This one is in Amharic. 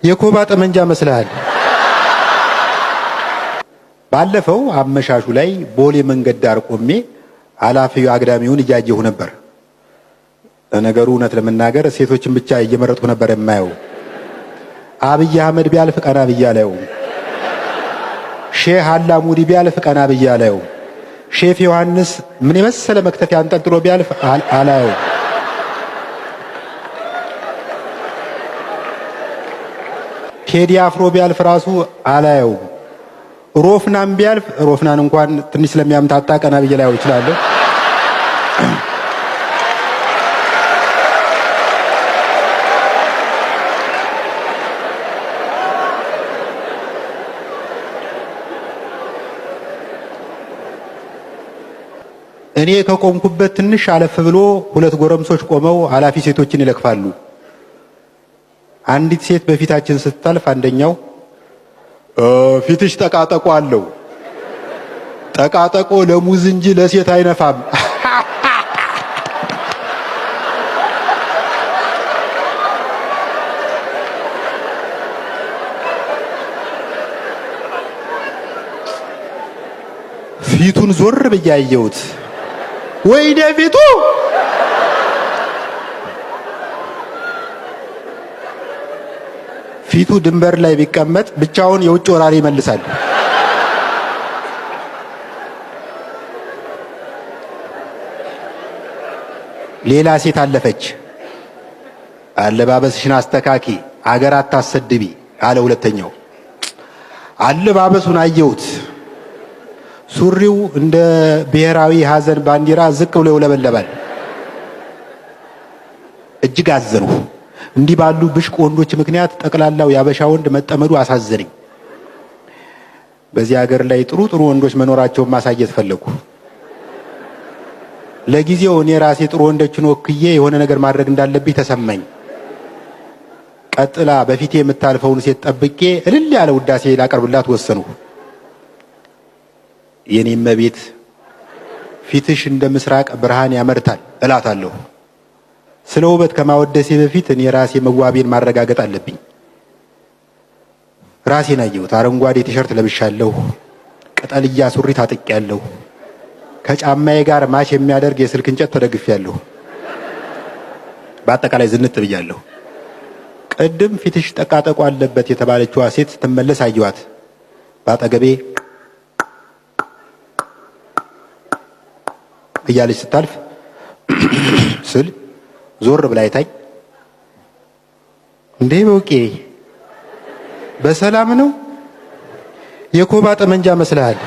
የኮባ ጠመንጃ መስልሃል። ባለፈው አመሻሹ ላይ ቦሌ መንገድ ዳር ቆሜ አላፊው አግዳሚውን እያየሁ ነበር። ነገሩ እውነት ለመናገር ሴቶችን ብቻ እየመረጥኩ ነበር የማየው። አብይ አህመድ ቢያልፍ ቀና ብያለሁ። ሼህ አላሙዲ ቢያልፍ ቀና ብያለሁ። ሼፍ ዮሐንስ ምን የመሰለ መክተፊያ አንጠልጥሎ ቢያልፍ አላየው። ቴዲ አፍሮ ቢያልፍ ራሱ አላየው። ሮፍናን ቢያልፍ ሮፍናን እንኳን ትንሽ ስለሚያምታታ ቀና ብዬ ላየው እችላለሁ። እኔ ከቆምኩበት ትንሽ አለፍ ብሎ ሁለት ጎረምሶች ቆመው ኃላፊ ሴቶችን ይለክፋሉ። አንዲት ሴት በፊታችን ስታልፍ አንደኛው ፊትሽ ጠቃጠቆ አለው። ጠቃጠቆ ለሙዝ እንጂ ለሴት አይነፋም። ፊቱን ዞር ብዬ አየሁት። ወይኔ ፊቱ! ፊቱ ድንበር ላይ ቢቀመጥ ብቻውን የውጭ ወራሪ ይመልሳል። ሌላ ሴት አለፈች። አለባበስሽን አስተካኪ፣ አገር አታሰድቢ አለ ሁለተኛው። አለባበሱን አየሁት። ሱሪው እንደ ብሔራዊ ሀዘን ባንዲራ ዝቅ ብሎ ይውለበለባል። እጅግ አዘንሁ። እንዲህ ባሉ ብሽቅ ወንዶች ምክንያት ጠቅላላው ያበሻ ወንድ መጠመዱ አሳዘነኝ። በዚህ ሀገር ላይ ጥሩ ጥሩ ወንዶች መኖራቸውን ማሳየት ፈለጉ። ለጊዜው እኔ ራሴ ጥሩ ወንዶችን ወክዬ የሆነ ነገር ማድረግ እንዳለብኝ ተሰማኝ። ቀጥላ በፊቴ የምታልፈውን ሴት ጠብቄ እልል ያለ ውዳሴ ላቀርብላት ወሰንሁ። የኔ እመቤት ፊትሽ እንደ ምስራቅ ብርሃን ያመርታል እላታለሁ። ስለ ውበት ከማወደሴ በፊት እኔ ራሴ መዋቤን ማረጋገጥ አለብኝ። ራሴን አየሁት። አረንጓዴ ቲሸርት ለብሻለሁ። ቅጠልያ ሱሪ ታጥቄያለሁ። ከጫማዬ ጋር ማች የሚያደርግ የስልክ እንጨት ተደግፌያለሁ። በአጠቃላይ ዝንጥ ብያለሁ። ቅድም ፊትሽ ጠቃጠቆ አለበት የተባለችዋ ሴት ስትመለስ አየኋት። በአጠገቤ እያለች ስታልፍ ስል ዞር ብላ አይታኝ እንዴ በውቄ በሰላም ነው? የኮባ ጠመንጃ መስልሃል።